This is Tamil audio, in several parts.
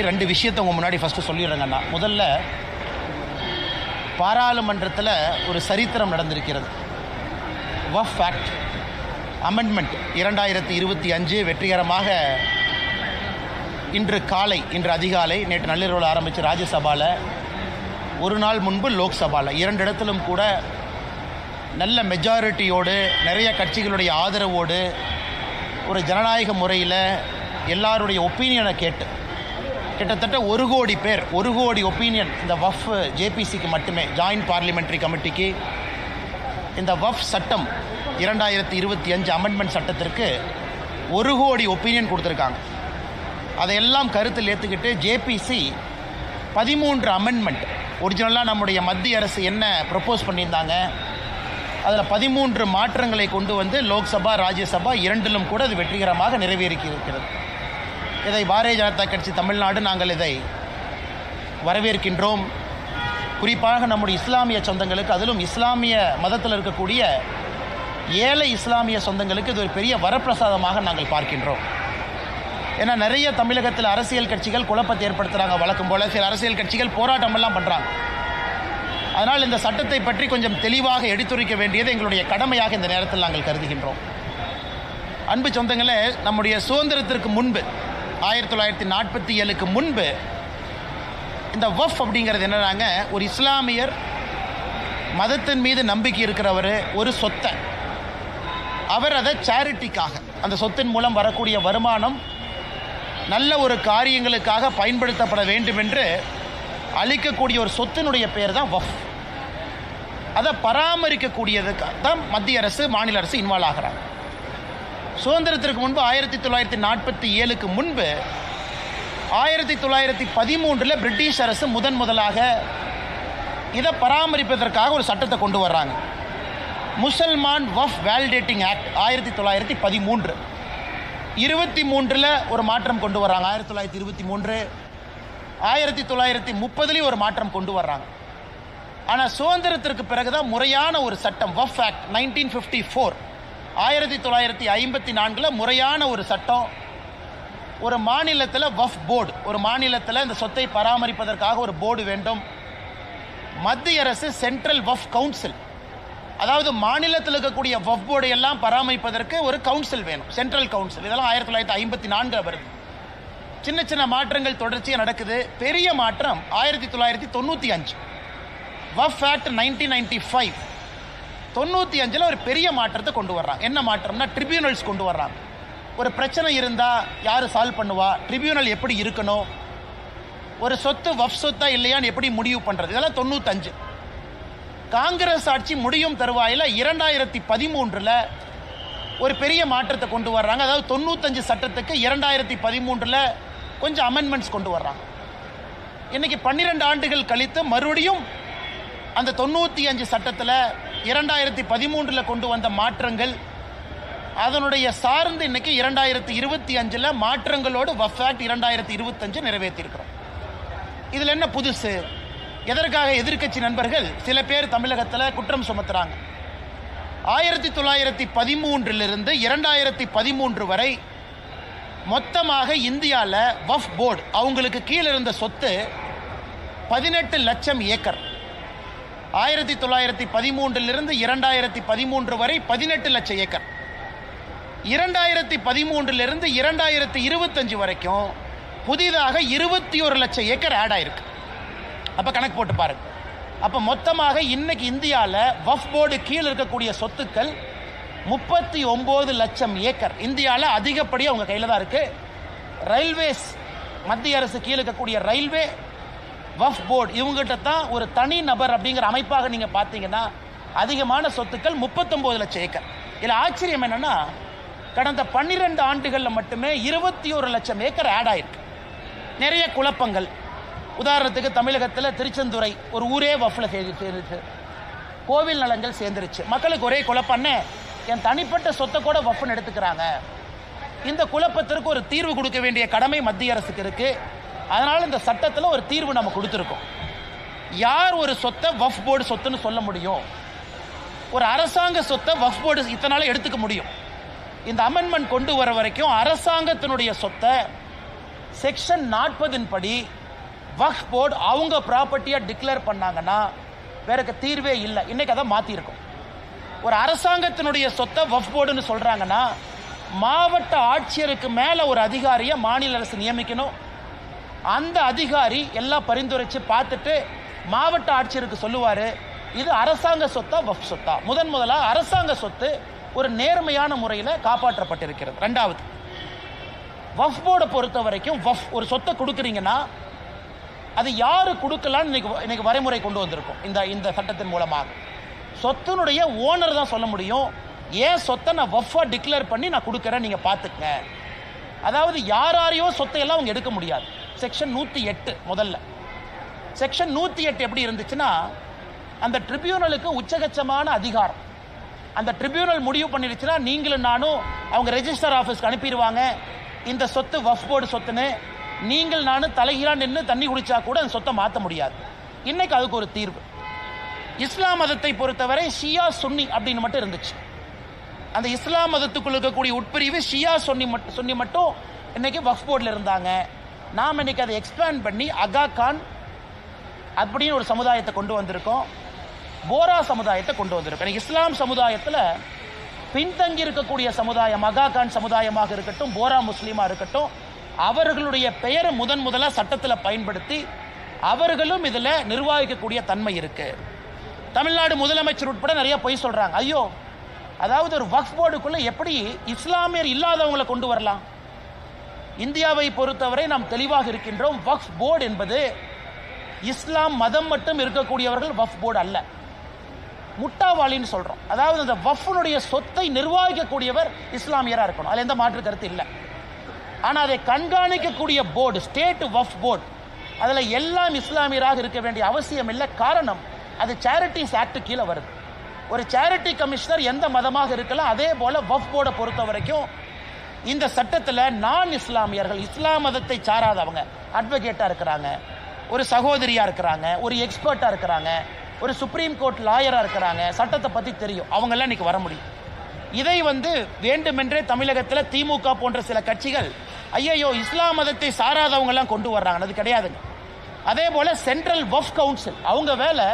ரெண்டு விஷயத்தை உங்கள் முன்னாடி ஃபஸ்ட்டு சொல்லிடுறேங்கண்ணா. முதல்ல பாராளுமன்றத்தில் ஒரு சரித்திரம் நடந்திருக்கிறது. வக்ஃப் ஆக்ட் அமெண்ட்மெண்ட் 2025 வெற்றிகரமாக இன்று அதிகாலை நேற்று நள்ளிரவில் ஆரம்பித்து ராஜ்யசபாவில் ஒரு நாள் முன்பு லோக்சபாவில் 2 இடத்திலும் கூட நல்ல மெஜாரிட்டியோடு நிறைய கட்சிகளுடைய ஆதரவோடு ஒரு ஜனநாயக முறையில் எல்லாருடைய ஒப்பீனியனை கேட்டு கிட்டத்தட்ட 1 கோடி பேர் 1 கோடி ஒப்பீனியன் இந்த வக்ஃப் ஜேபிசிக்கு மட்டுமே ஜாயின்ட் பார்லிமெண்ட்ரி கமிட்டிக்கு இந்த வக்ஃப் சட்டம் 2025 அமெண்ட்மெண்ட் சட்டத்திற்கு 1 கோடி ஒப்பீனியன் கொடுத்துருக்காங்க. அதையெல்லாம் கருத்தில் ஏற்றுக்கிட்டு ஜேபிசி 13 அமெண்ட்மெண்ட் ஒரிஜினலாக நம்முடைய மத்திய அரசு என்ன ப்ரப்போஸ் பண்ணியிருந்தாங்க அதில் 13 மாற்றங்களை கொண்டு வந்து லோக்சபா ராஜ்யசபா 2லும் கூட அது வெற்றிகரமாக நிறைவேறியிருக்கிறது. இதை பாரதிய ஜனதா கட்சி தமிழ்நாடு நாங்கள் இதை வரவேற்கின்றோம். குறிப்பாக நம்முடைய இஸ்லாமிய சொந்தங்களுக்கு, அதிலும் இஸ்லாமிய மதத்தில் இருக்கக்கூடிய ஏழை இஸ்லாமிய சொந்தங்களுக்கு இது ஒரு பெரிய வரப்பிரசாதமாக நாங்கள் பார்க்கின்றோம். ஏன்னா நிறைய தமிழகத்தில் அரசியல் கட்சிகள் குழப்பத்தை ஏற்படுத்துகிறாங்க. வழக்கம் போல் சில அரசியல் கட்சிகள் போராட்டமெல்லாம் பண்ணுறாங்க. அதனால் இந்த சட்டத்தை பற்றி கொஞ்சம் தெளிவாக எடுத்துரைக்க வேண்டியது எங்களுடைய கடமையாக இந்த நேரத்தில் நாங்கள் கருதுகின்றோம். அன்பு சொந்தங்களே, நம்முடைய சுதந்திரத்திற்கு முன்பு 1947க்கு முன்பு இந்த வக்ஃப் அப்படிங்கிறது என்னன்னாங்க, ஒரு இஸ்லாமியர் மதத்தின் மீது நம்பிக்கை இருக்கிறவர் ஒரு சொத்தை அவர் அதை சேரிட்டிக்காக அந்த சொத்தின் மூலம் வரக்கூடிய வருமானம் நல்ல ஒரு காரியங்களுக்காக பயன்படுத்தப்பட வேண்டும் என்று அளிக்கக்கூடிய ஒரு சொத்தினுடைய பெயர் தான் வக்ஃப். அதை பராமரிக்கக்கூடியதுக்காக தான் மத்திய அரசு மாநில அரசு இன்வால்வ் ஆகிறாங்க. சுதந்திரத்திற்கு முன்பு 1947க்கு முன்பு 1913 பிரிட்டிஷ் அரசு முதலாக இதை பராமரிப்பதற்காக ஒரு சட்டத்தை கொண்டு வர்றாங்க. முசல்மான் வக்ஃப் வேலிடேட்டிங் ஆக்ட் 1913 23 ஒரு மாற்றம் கொண்டு வர்றாங்க. 1923 1930 ஒரு மாற்றம் கொண்டு வர்றாங்க. ஆனால் சுதந்திரத்திற்கு பிறகுதான் முறையான ஒரு சட்டம் வக்ஃப் ஆக்ட் 1954 1954 முறையான ஒரு சட்டம். ஒரு மாநிலத்தில் வக்ஃப் போர்டு, ஒரு மாநிலத்தில் இந்த சொத்தை பராமரிப்பதற்காக ஒரு போர்டு வேண்டும். மத்திய அரசு சென்ட்ரல் வக்ஃப் கவுன்சில், அதாவது மாநிலத்தில் இருக்கக்கூடிய வக்ஃப் போர்டு எல்லாம் பராமரிப்பதற்கு ஒரு கவுன்சில் வேணும், சென்ட்ரல் கவுன்சில். இதெல்லாம் 1954 வருது. சின்ன சின்ன மாற்றங்கள் தொடர்ச்சியாக நடக்குது. பெரிய மாற்றம் 1995 வக்ஃப் ஆக்ட் 1995 95 ஒரு பெரிய மாற்றத்தை கொண்டு வர்றாங்க. என்ன மாற்றம்னா ட்ரிபியூனல்ஸ் கொண்டு வர்றாங்க. ஒரு பிரச்சனை இருந்தால் யார் சால்வ் பண்ணுவா, ட்ரிபியூனல் எப்படி இருக்கணும், ஒரு சொத்து வக்ஃப் சொத்தா இல்லையான்னு எப்படி முடிவு பண்ணுறது, இதெல்லாம் 95. காங்கிரஸ் ஆட்சி முடியும் தருவாயில் 2013 ஒரு பெரிய மாற்றத்தை கொண்டு வர்றாங்க. அதாவது 95 சட்டத்துக்கு 2013 கொஞ்சம் அமெண்ட்மெண்ட்ஸ் கொண்டு வர்றாங்க. இன்னைக்கு 12 ஆண்டுகள் கழித்து மறுபடியும் அந்த 95 சட்டத்தில் 2013 கொண்டு வந்த மாற்றங்கள் அதனுடைய சார்ந்து இன்னைக்கு 2025 மாற்றங்களோடு வக்ஃப் ஆக்ட் 2025 நிறைவேற்றியிருக்கிறோம். இதில் என்ன புதுசு? எதற்காக எதிர்க்கட்சி நண்பர்கள் சில பேர் தமிழகத்தில் குற்றம் சுமத்துறாங்க. 1913 2013 வரை மொத்தமாக இந்தியாவில் வக்ஃப் போர்டு அவங்களுக்கு கீழே இருந்த சொத்து 18 லட்சம் ஏக்கர். 1913 2013 வரை 18 லட்சம் ஏக்கர். 2013 2025 வரைக்கும் புதிதாக 21 லட்சம் ஏக்கர் ஆட் ஆயிருக்கு. அப்போ கணக்கு போட்டு பாருங்க. அப்போ மொத்தமாக இன்னைக்கு இந்தியாவில் வக்ஃப் போர்டு கீழே இருக்கக்கூடிய சொத்துக்கள் 39 லட்சம் ஏக்கர். இந்தியாவில் அதிகப்படியாக அவங்க கையில் தான் இருக்குது. ரயில்வேஸ், மத்திய அரசு கீழே இருக்கக்கூடிய ரயில்வே, வக்ஃப் போர்டு இவங்ககிட்ட தான் ஒரு தனி நபர் அப்படிங்கிற அமைப்பாக நீங்கள் பார்த்தீங்கன்னா அதிகமான சொத்துக்கள் 39 லட்சம் ஏக்கர். இதில் ஆச்சரியம் என்னென்னா கடந்த 12 ஆண்டுகளில் மட்டுமே 21 லட்சம் ஏக்கர் ஆட் ஆயிருக்கு. நிறைய குழப்பங்கள். உதாரணத்துக்கு தமிழகத்தில் திருச்செந்துறை ஒரு ஊரே வக்ஃபில் சேர்ந்துச்சு, கோவில் நலங்கள் சேர்ந்துருச்சு. மக்களுக்கு ஒரே குழப்பம்னு என் தனிப்பட்ட சொத்தை கூட வக்ஃப்னு எடுத்துக்கிறாங்க. இந்த குழப்பத்திற்கு ஒரு தீர்வு கொடுக்க வேண்டிய கடமை மத்திய அரசுக்கு இருக்குது. அதனால் இந்த சட்டத்தில் ஒரு தீர்வு நம்ம கொடுத்துருக்கோம். யார் ஒரு சொத்தை வக்ஃப் போர்டு சொத்துன்னு சொல்ல முடியும்? ஒரு அரசாங்க சொத்தை வக்ஃப் போர்டு இத்தனால எடுத்துக்க முடியும். இந்த அமெண்ட்மெண்ட் கொண்டு வர வரைக்கும் அரசாங்கத்தினுடைய சொத்தை செக்ஷன் 40 படி வக்ஃப் போர்டு அவங்க ப்ராப்பர்ட்டியா டிக்ளேர் பண்ணாங்கன்னா வேற தீர்வே இல்லை. இன்னைக்கு அதை மாத்திருக்கும். ஒரு அரசாங்கத்தினுடைய சொத்தை வக்ஃப் போர்டுன்னு சொல்றாங்கன்னா மாவட்ட ஆட்சியருக்கு மேல ஒரு அதிகாரியை மாநில அரசு நியமிக்கணும். அந்த அதிகாரி எல்லாம் பரிந்துரைச்சு பார்த்துட்டு மாவட்ட ஆட்சியருக்கு சொல்லுவாரு இது அரசாங்க சொத்தா வக்ஃப் சொத்தா. முதலா அரசாங்க சொத்து ஒரு நேர்மையான முறையில் காப்பாற்றப்பட்டிருக்கிறது. ரெண்டாவது, வக்ஃப் போர்டை பொறுத்த வரைக்கும் ஒரு சொத்தை கொடுக்குறீங்கன்னா அது யாரு கொடுக்கலான்னு இன்னைக்கு வரைமுறை கொண்டு வந்திருக்கும். இந்த சட்டத்தின் மூலமாக சொத்தினுடைய ஓனர் தான் சொல்ல முடியும், ஏன் சொத்தை நான் வக்ஃபா டிக்ளேர் பண்ணி நான் கொடுக்குறேன், நீங்க பார்த்துக்க. அதாவது யாரையோ சொத்தையெல்லாம் அவங்க எடுக்க முடியாது. செக்ஷன் 108 முதல்ல. செக்ஷன் 108 எப்படி இருந்துச்சுன்னா, அந்த ட்ரிபியூனலுக்கு உச்சகட்சமான அதிகாரம். அந்த ட்ரிபியூனல் முடிவு பண்ணிடுச்சுன்னா நீங்களும் நானும் அவங்க ரெஜிஸ்டர் ஆஃபீஸ்க்கு அனுப்பிடுவாங்க, இந்த சொத்து வக்ஃப் போர்டு சொத்துன்னு. நீங்கள் நானும் தலைகீழா நின்று தண்ணி குடிச்சா கூட அந்த சொத்தை மாற்ற முடியாது. இன்னைக்கு அதுக்கு ஒரு தீர்வு. இஸ்லாம் மதத்தை பொறுத்தவரை ஷியா சுன்னி அப்படின்னு மட்டும் இருந்துச்சு. அந்த இஸ்லாம் மதத்துக்குள்ள இருக்கக்கூடிய உட்பிரிவு ஷியா சுன்னி மட்டும் இன்னைக்கு வக்ஃப் போர்டில் இருந்தாங்க. நாம் இன்னைக்கு அதை எக்ஸ்பேண்ட் பண்ணி அகா கான் அப்படின்னு ஒரு சமுதாயத்தை கொண்டு வந்திருக்கோம், போரா சமுதாயத்தை கொண்டு வந்திருக்கோம். இஸ்லாம் சமுதாயத்தில் பின்தங்கி இருக்கக்கூடிய சமுதாயம் அகா கான் சமுதாயமாக இருக்கட்டும், போரா முஸ்லீமா இருக்கட்டும், அவர்களுடைய பெயரை முதலாக சட்டத்தில் பயன்படுத்தி அவர்களும் இதில் நிர்வகிக்கக்கூடிய தன்மை இருக்கு. தமிழ்நாடு முதலமைச்சர் உட்பட நிறைய பொய் சொல்றாங்க. ஐயோ, அதாவது ஒரு வக்ஃப் போர்டுக்குள்ள எப்படி இஸ்லாமியர் இல்லாதவங்களை கொண்டு வரலாம்? இந்தியாவை பொறுத்தவரை நாம் தெளிவாக இருக்கின்றோம். வக்ஃப் போர்டு என்பது இஸ்லாம் மதம் மட்டும் இருக்கக்கூடியவர்கள் வக்ஃப் போர்டு அல்ல. முட்டாவாளின்னு சொல்றோம். அதாவது அந்த வக்ஃபுடைய சொத்தை நிர்வகிக்கக்கூடியவர் இஸ்லாமியரா இருக்கணும், அதுல எந்த மாற்று கருத்து இல்லை. ஆனா அதை கண்காணிக்கக்கூடிய போர்டு ஸ்டேட் வக்ஃப் போர்டு, அதுல எல்லாம் இஸ்லாமியராக இருக்க வேண்டிய அவசியம் இல்லை. காரணம், அது சேரிட்டிஸ் ஆக்ட் கீழே வருது. ஒரு சேரிட்டி கமிஷனர் எந்த மதமாக இருக்கலாம். அதே போல வக்ஃப் போர்டை பொறுத்த வரைக்கும் இந்த சட்டத்தில் நான் இஸ்லாமியர்கள், இஸ்லாம் மதத்தை சாராதவங்க அட்வொகேட்டா இருக்கிறாங்க, ஒரு சகோதரியா இருக்கிறாங்க, ஒரு எக்ஸ்பர்ட்டா இருக்கிறாங்க, ஒரு சுப்ரீம் கோர்ட் லாயரா இருக்கிறாங்க, சட்டத்தை பத்தி தெரியும், அவங்க எல்லாம் இன்னைக்கு வர முடியும். இதை வேண்டுமென்றே தமிழகத்தில் திமுக போன்ற சில கட்சிகள் ஐயோ இஸ்லாம் மதத்தை சாராதவங்க எல்லாம் கொண்டு வர்றாங்க, அது கிடையாதுங்க. அதே போல சென்ட்ரல் வக்ஃப் கவுன்சில் அவங்க வேலை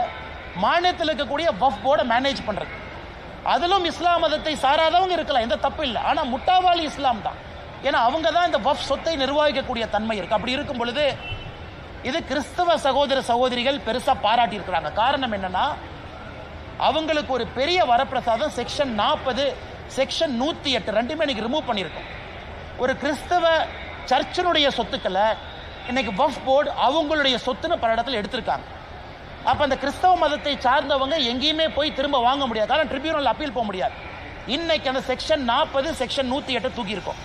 மாநிலத்தில் இருக்கக்கூடிய வக்ஃப் போர்டை மேனேஜ் பண்றது. அதிலும் இஸ்லாம் மதத்தை சாராதவங்க இருக்கலாம், எந்த தப்பு இல்லை. ஆனா முட்டாவாளி இஸ்லாம் தான், ஏன்னா அவங்க தான் இந்த வக்ஃப் சொத்தை நிர்வகிக்கக்கூடிய தன்மை இருக்கு. அப்படி இருக்கும் பொழுது இது கிறிஸ்தவ சகோதர சகோதரிகள் பெருசா பாராட்டி இருக்கிறாங்க. காரணம் என்னன்னா, அவங்களுக்கு ஒரு பெரிய வரப்பிரசாதம் செக்ஷன் 40 செக்ஷன் 108 ரெண்டுமே இன்னைக்கு ரிமூவ் பண்ணியிருக்கோம். ஒரு கிறிஸ்தவ சர்ச்சினுடைய சொத்துக்களை இன்னைக்கு வக்ஃப் போர்டு அவங்களுடைய சொத்துன்னு பல இடத்துல எடுத்திருக்காங்க. அப்ப அந்த கிறிஸ்தவ மதத்தை சார்ந்தவங்க எங்கேயுமே போய் திரும்ப வாங்க முடியாது, காரணம் ட்ரிபியூனல் அப்பீல் போக முடியாது. இன்னைக்கு அந்த செக்ஷன் 40 செக்ஷன் 108 தூக்கி இருக்கும்.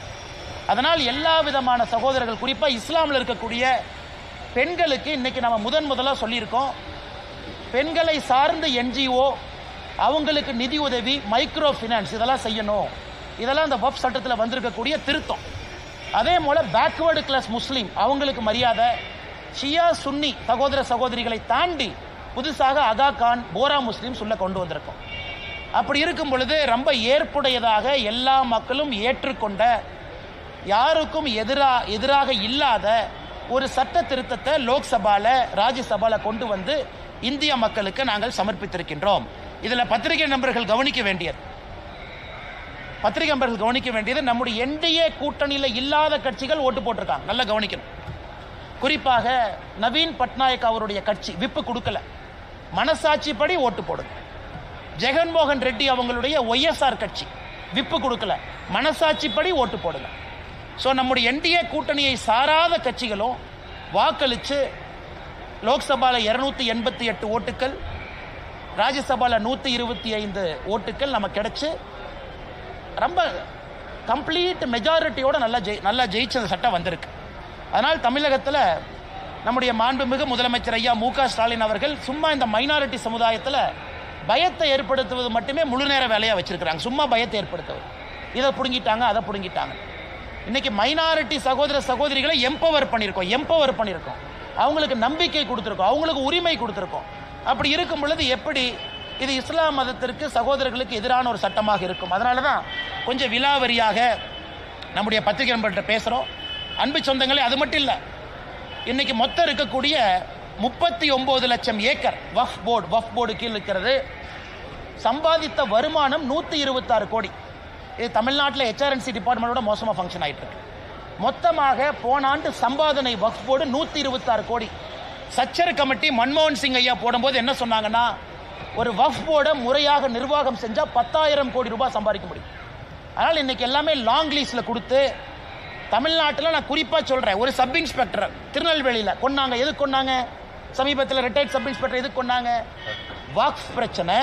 அதனால் எல்லா விதமான சகோதரர்கள், குறிப்பா இஸ்லாமில் இருக்கக்கூடிய பெண்களுக்கு இன்னைக்கு நம்ம முதலாக சொல்லியிருக்கோம், பெண்களை சார்ந்த என்ஜிஓ அவங்களுக்கு நிதி உதவி, மைக்ரோ ஃபினான்ஸ் இதெல்லாம் செய்யணும். இதெல்லாம் அந்த வக்ஃப் சட்டத்தில் வந்திருக்கக்கூடிய திருத்தம். அதே போல பேக்வேர்டு கிளாஸ் முஸ்லீம் அவங்களுக்கு மரியாதை, ஷியா சுன்னி சகோதர சகோதரிகளை தாண்டி புதுசாக அகா கான் போரா முஸ்லீம் சொல்ல கொண்டு வந்திருக்கோம். அப்படி இருக்கும் பொழுது ரொம்ப ஏற்புடையதாக எல்லா மக்களும் ஏற்றுக்கொண்ட, யாருக்கும் எதிராக இல்லாத ஒரு சட்ட திருத்தத்தை லோக்சபால ராஜ்யசபால கொண்டு வந்து இந்திய மக்களுக்கு நாங்கள் சமர்ப்பித்திருக்கின்றோம். இதில் பத்திரிகை நண்பர்கள் கவனிக்க வேண்டியது நம்முடைய என்டிஏ கூட்டணியில் இல்லாத கட்சிகள் ஓட்டு போட்டிருக்காங்க, நல்லா கவனிக்கணும். குறிப்பாக நவீன் பட்நாயக் அவருடைய கட்சி விப்பு கொடுக்கல, மனசாட்சிப்படி ஓட்டு போடுங்க. ஜெகன்மோகன் ரெட்டி அவங்களுடைய ஒய்எஸ்ஆர் கட்சி விப்பு கொடுக்கல, மனசாட்சிப்படி ஓட்டு போடுங்க. ஸோ நம்முடைய என்டிஏ கூட்டணியை சாராத கட்சிகளும் வாக்களித்து லோக்சபாவில் 288 ஓட்டுக்கள், ராஜ்யசபாவில் 125 ஓட்டுக்கள் நமக்கு கிடைச்சு ரொம்ப கம்ப்ளீட் மெஜாரிட்டியோட நல்லா ஜெயிச்ச சட்டம் வந்திருக்கு. அதனால் தமிழகத்தில் நம்முடைய மாண்புமிகு முதலமைச்சர் ஐயா மு க ஸ்டாலின் அவர்கள் சும்மா இந்த மைனாரிட்டி சமுதாயத்தில் பயத்தை ஏற்படுத்துவது மட்டுமே முழு நேர வேலையாக வச்சிருக்கிறாங்க. சும்மா பயத்தை ஏற்படுத்துவது, இதை பிடுங்கிட்டாங்க அதை பிடுங்கிட்டாங்க. இன்னைக்கு மைனாரிட்டி சகோதர சகோதரிகளை எம்பவர் பண்ணியிருக்கோம், அவங்களுக்கு நம்பிக்கை கொடுத்துருக்கோம், அவங்களுக்கு உரிமை கொடுத்துருக்கோம். அப்படி இருக்கும் பொழுது எப்படி இது இஸ்லாம் மதத்திற்கு சகோதரர்களுக்கு எதிரான ஒரு சட்டமாக இருக்கும்? அதனால தான் கொஞ்சம் விலாவரியாக நம்முடைய பத்திரிகை நண்பர்கிட்ட பேசுகிறோம். அன்பு சொந்தங்களே, அது மட்டும் இல்லை, இன்னைக்கு மொத்தம் இருக்கக்கூடிய 39 லட்சம் ஏக்கர் வஃப் போர்டு கீழ் இருக்கிறது. சம்பாதித்த வருமானம் 126 கோடி. இது தமிழ்நாட்டில் HRNC டிபார்ட்மெண்டோட மோசமாக ஃபங்க்ஷன் ஆகிட்டு இருக்கு. மொத்தமாக போன ஆண்டு சம்பாதனை வக்ஃப் போர்டு 126 கோடி. சச்சர் கமிட்டி மன்மோகன் சிங் ஐயா போடும்போது என்ன சொன்னாங்கன்னா, ஒரு வக்ஃப் போர்டை முறையாக நிர்வாகம் செஞ்சால் 10,000 கோடி ரூபாய் சம்பாதிக்க முடியும். அதனால் இன்னைக்கு எல்லாமே லாங் லீஸில் கொடுத்து, தமிழ்நாட்டில் நான் குறிப்பாக சொல்கிறேன், ஒரு சப் இன்ஸ்பெக்டர் திருநெல்வேலியில் கொன்னாங்க. எதுக்கு கொன்னாங்க? சமீபத்தில் ரிட்டையர்ட் சப் இன்ஸ்பெக்டர் எதுக்கு கொன்னாங்க? வக்ஃப் பிரச்சனை,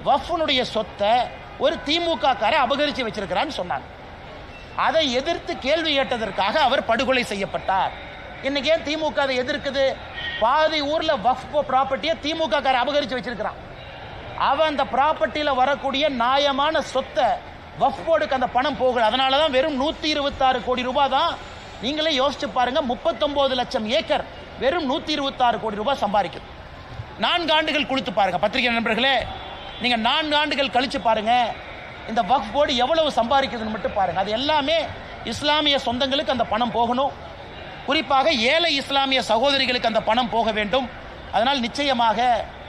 வக்ஃபுனுடைய சொத்தை ஒரு திமுக காரை அபகரித்து வச்சிருக்கிறான்னு சொன்னாங்க. அதை எதிர்த்து கேள்வி கேட்டதற்காக அவர் படுகொலை செய்யப்பட்டார். இன்னைக்கு ஏன் திமுக அதை எதிர்க்குது? பாதி ஊர்ல வக்ஃப் ப்ராப்பர்ட்டியை திமுக காரை அபகரித்து வச்சிருக்கிறான். அவன் அந்த ப்ராப்பர்ட்டியில் வரக்கூடிய நியாயமான சொத்தை வக்ஃப் போர்டுக்கு அந்த பணம் போகல. அதனால தான் வெறும் 126 கோடி ரூபாய் தான். நீங்களே யோசிச்சு பாருங்க, 39 லட்சம் ஏக்கர் வெறும் 126 கோடி ரூபாய் சம்பாதிக்குது. 4 ஆண்டுகள் கொடுத்து பாருங்க பத்திரிகை நண்பர்களே, நீங்க 4 ஆண்டுகள் கழிச்சு பாருங்க இந்த வக்ஃப் போர்டு எவ்வளவு சம்பாதிக்குதுன்னு மட்டும் பாருங்க. அது எல்லாமே இஸ்லாமிய சொந்தங்களுக்கு அந்த பணம் போகணும். குறிப்பாக ஏழை இஸ்லாமிய சகோதரிகளுக்கு அந்த பணம் போக வேண்டும். அதனால் நிச்சயமாக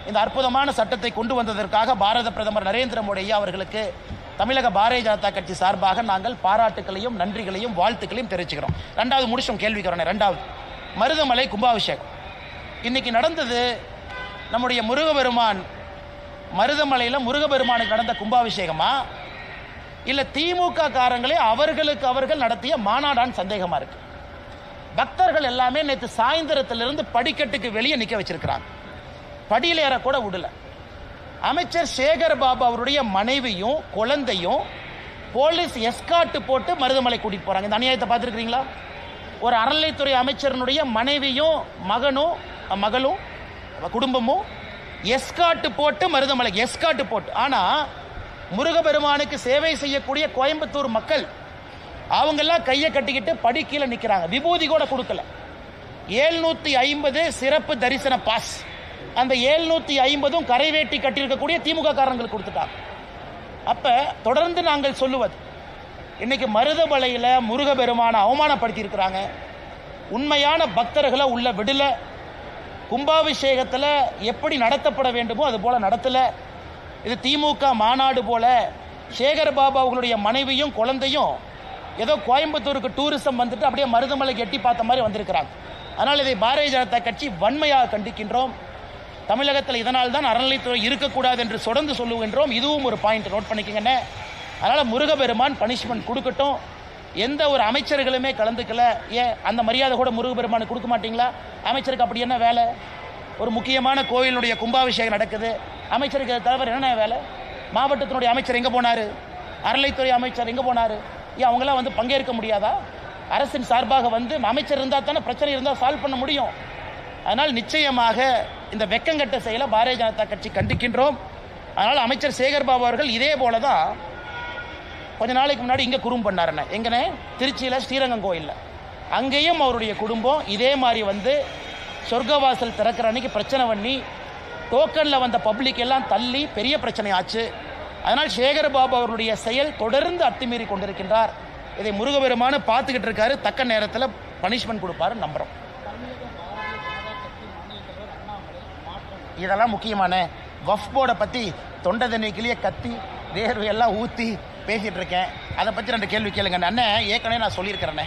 இந்த அற்புதமான சட்டத்தை கொண்டு வந்ததற்காக பாரத பிரதமர் நரேந்திர மோடி ஐயா அவர்களுக்கு தமிழக பாரதிய ஜனதா கட்சி சார்பாக நாங்கள் பாராட்டுகளையும் நன்றிகளையும் வாழ்த்துக்களையும் தெரிவிச்சுக்கிறோம். ரெண்டாவது முடிச்சோம் கேள்விக்கு வரணும். ரெண்டாவது, மருதமலை கும்பாபிஷேகம் இன்னைக்கு நடந்தது. நம்முடைய முருகபெருமான் மருதமலையில் முருகபெருமானுக்கு நடந்த கும்பாபிஷேகமா இல்லை திமுக காரங்களே அவர்கள் நடத்திய மாநாடான்னு சந்தேகமா இருக்கு. பக்தர்கள் எல்லாமே நேற்று சாயந்தரத்திலிருந்து படிக்கட்டுக்கு வெளியே நிற்க வச்சிருக்கிறாங்க. படியில் ஏற கூட விடல. அமைச்சர் சேகர் பாபு அவருடைய மனைவியும் குழந்தையும் போலீஸ் எஸ்கார்ட் போட்டு மருதமலை கூட்டிட்டு போறாங்க. இந்த அநியாயத்தை பார்த்துருக்கீங்களா? ஒரு அறநிலைத்துறை அமைச்சரனுடைய மனைவியும் மகளும் குடும்பமும் எஸ்கார்ட் போட்டு மருதமலை எஸ்கார்ட் போட்டு. ஆனா முருகபெருமானுக்கு சேவை செய்யக்கூடிய கோயம்புத்தூர் மக்கள் அவங்கெல்லாம் கையை கட்டிக்கிட்டு படி கீழே நிற்கிறாங்க. விபூதி கூட கொடுக்கல. 750 சிறப்பு தரிசன பாஸ், அந்த 750 கரைவேட்டி கட்டியிருக்கக்கூடிய திமுக காரங்களுக்கு கொடுத்துட்டாங்க. அப்ப தொடர்ந்து நாங்கள் சொல்லுவது, இன்னைக்கு மருதமலையில் முருகபெருமானை அவமானப்படுத்தி இருக்கிறாங்க. உண்மையான பக்தர்களை உள்ள விடல. கும்பாபிஷேகத்தில் எப்படி நடத்தப்பட வேண்டுமோ அது போல நடத்தல. இது திமுக மாநாடு போல சேகர் பாபு அவர்களுடைய மனைவியும் குழந்தையும் ஏதோ கோயம்புத்தூருக்கு டூரிசம் வந்துட்டு அப்படியே மருதமலைக்கு எட்டி பார்த்த மாதிரி வந்திருக்கிறாங்க. அதனால் இதை பாரதிய ஜனதா கட்சி வன்மையாக கண்டிக்கின்றோம். தமிழகத்தில் இதனால் தான் அறநிலைத்துறை இருக்கக்கூடாது என்று தொடர்ந்து சொல்லுகின்றோம். இதுவும் ஒரு பாயிண்ட், நோட் பண்ணிக்கங்கண்ணே. அதனால் முருகபெருமான் பனிஷ்மெண்ட் கொடுக்கட்டும். எந்த ஒரு அமைச்சர்களுமே கலந்துக்கல. ஏன் அந்த மரியாதை கூட முருகபெருமானுக்கு கொடுக்க மாட்டீங்களா? அமைச்சருக்கு அப்படி என்ன வேலை? ஒரு முக்கியமான கோயிலுடைய கும்பாபிஷேகம் நடக்குது, அமைச்சருக்கு தலைவர் என்ன வேலை? மாவட்டத்தினுடைய அமைச்சர் எங்கே போனார்? அறநிலைத்துறை அமைச்சர் எங்கே போனார்? ஏன் அவங்களாம் வந்து பங்கேற்க முடியாதா? அரசின் சார்பாக வந்து அமைச்சர் இருந்தால் தானே பிரச்சனை இருந்தால் சால்வ் பண்ண முடியும். அதனால் நிச்சயமாக இந்த வெக்கங்கட்ட செயலை பாரதிய ஜனதா கட்சி கண்டிக்கின்றோம். அதனால் அமைச்சர் சேகர் பாபு அவர்கள் இதே போல தான் கொஞ்ச நாளைக்கு முன்னாடி இங்கே குறும் பண்ணாருண்ணே. எங்கண்ணே? திருச்சியில் ஸ்ரீரங்கம் கோயிலில். அங்கேயும் அவருடைய குடும்பம் இதே மாதிரி வந்து சொர்க்கவாசல் திறக்கிற அன்னைக்கு பிரச்சனை பண்ணி டோக்கனில் வந்த பப்ளிக் எல்லாம் தள்ளி பெரிய பிரச்சனை ஆச்சு. அதனால் சேகர் பாபு அவருடைய செயல் தொடர்ந்து அத்துமீறி கொண்டிருக்கின்றார். இதை முருகபெருமான பார்த்துக்கிட்டு இருக்காரு. தக்க நேரத்தில் பனிஷ்மெண்ட் கொடுப்பாரு நம்புறோம். இதெல்லாம் முக்கியமான வக்ஃப் போர்டை பற்றி தொண்டை தண்ணிக்கிலேயே கத்தி வேர்வையெல்லாம் ஊற்றி பேசிகிட்டு இருக்கேன். அதை பற்றி 2 கேள்வி கேளுங்க. அண்ணன் ஏற்கனவே நான் சொல்லியிருக்கிறேண்ணே.